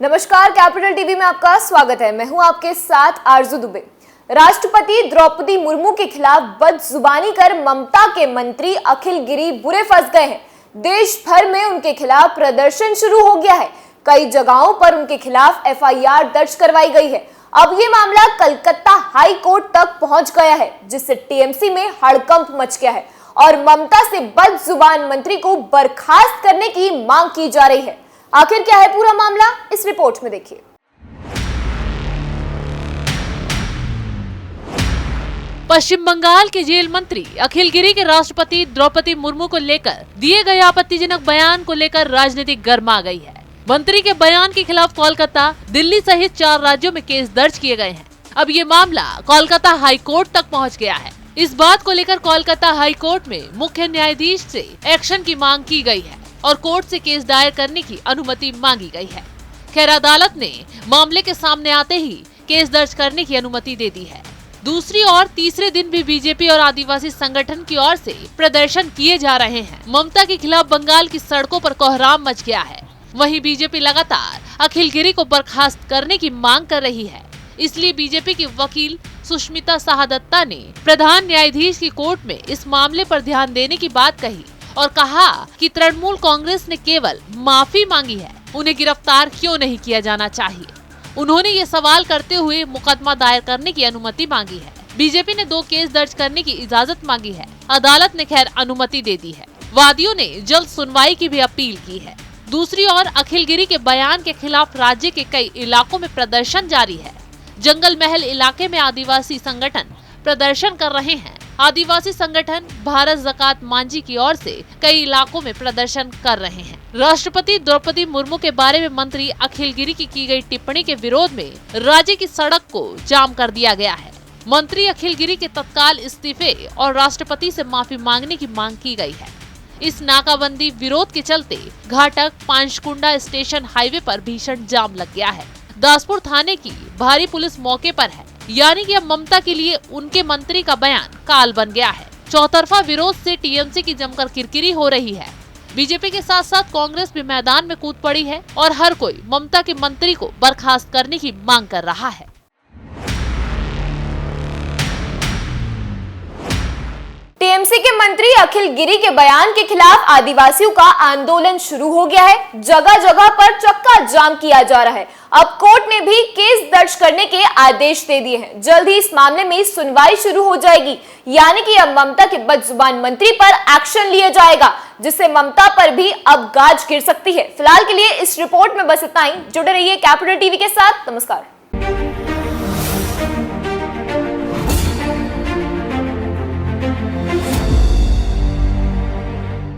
नमस्कार, capital TV में आपका स्वागत है। मैं हूं आपके साथ आरजू दुबे। राष्ट्रपति द्रौपदी मुर्मू के खिलाफ बदजुबानी कर ममता के मंत्री अखिल गिरी बुरे फंस गए हैं। देश भर में उनके खिलाफ प्रदर्शन शुरू हो गया है। कई जगहों पर उनके खिलाफ एफआईआर दर्ज करवाई गई है। अब ये मामला कलकत्ता हाई कोर्ट तक पहुंच गया है, जिससे टीएमसी में हड़कंप मच गया है और ममता से बदजुबान मंत्री को बर्खास्त करने की मांग की जा रही है। आखिर क्या है पूरा मामला, इस रिपोर्ट में देखिए। पश्चिम बंगाल के जेल मंत्री अखिल गिरी के राष्ट्रपति द्रौपदी मुर्मू को लेकर दिए गए आपत्तिजनक बयान को लेकर राजनीतिक गर्मा गई है। मंत्री के बयान के खिलाफ कोलकाता, दिल्ली सहित 4 राज्यों में केस दर्ज किए गए हैं। अब ये मामला कोलकाता हाई कोर्ट तक पहुंच गया है। इस बात को लेकर कोलकाता हाई कोर्ट में मुख्य न्यायाधीश से एक्शन की मांग की गई है और कोर्ट से केस दायर करने की अनुमति मांगी गई है। खैर, अदालत ने मामले के सामने आते ही केस दर्ज करने की अनुमति दे दी है। दूसरी ओर तीसरे दिन भी बीजेपी और आदिवासी संगठन की ओर से प्रदर्शन किए जा रहे हैं। ममता के खिलाफ बंगाल की सड़कों पर कोहराम मच गया है। वहीं बीजेपी लगातार अखिल गिरी को बर्खास्त करने की मांग कर रही है। इसलिए बीजेपी की वकील सुष्मिता साहदत्ता ने प्रधान न्यायाधीश की कोर्ट में इस मामले पर ध्यान देने की बात कही और कहा कि तृणमूल कांग्रेस ने केवल माफी मांगी है, उन्हें गिरफ्तार क्यों नहीं किया जाना चाहिए। उन्होंने ये सवाल करते हुए मुकदमा दायर करने की अनुमति मांगी है। बीजेपी ने 2 केस दर्ज करने की इजाजत मांगी है। अदालत ने खैर अनुमति दे दी है। वादियों ने जल्द सुनवाई की भी अपील की है। दूसरी ओर अखिल गिरी के बयान के खिलाफ राज्य के कई इलाकों में प्रदर्शन जारी है। जंगल महल इलाके में आदिवासी संगठन प्रदर्शन कर रहे हैं। आदिवासी संगठन भारत ज़कात मांझी की ओर से कई इलाकों में प्रदर्शन कर रहे हैं। राष्ट्रपति द्रौपदी मुर्मू के बारे में मंत्री अखिल गिरी की गई टिप्पणी के विरोध में राज्य की सड़क को जाम कर दिया गया है। मंत्री अखिल गिरी के तत्काल इस्तीफे और राष्ट्रपति से माफी मांगने की मांग की गई है। इस नाकाबंदी विरोध के चलते घाटक पांशकुंडा स्टेशन हाईवे पर भीषण जाम लग गया है। दासपुर थाने की भारी पुलिस मौके पर है, यानी कि अब ममता के लिए उनके मंत्री का बयान काल बन गया है। चौतरफा विरोध से टीएमसी की जमकर किरकिरी हो रही है। बीजेपी के साथ साथ कांग्रेस भी मैदान में कूद पड़ी है और हर कोई ममता के मंत्री को बर्खास्त करने की मांग कर रहा है। टीएमसी के मंत्री अखिल गिरी के बयान के खिलाफ आदिवासियों का आंदोलन शुरू हो गया है। जगह जगह पर चक्का जाम किया जा रहा है। अब कोर्ट ने भी केस दर्ज करने के आदेश दे दिए हैं। जल्द ही इस मामले में सुनवाई शुरू हो जाएगी, यानी कि अब ममता के बदजुबान मंत्री पर एक्शन लिया जाएगा, जिससे ममता पर भी अब गाज गिर सकती है। फिलहाल के लिए इस रिपोर्ट में बस इतना ही। जुड़े रहिए कैपिटल टीवी के साथ। नमस्कार।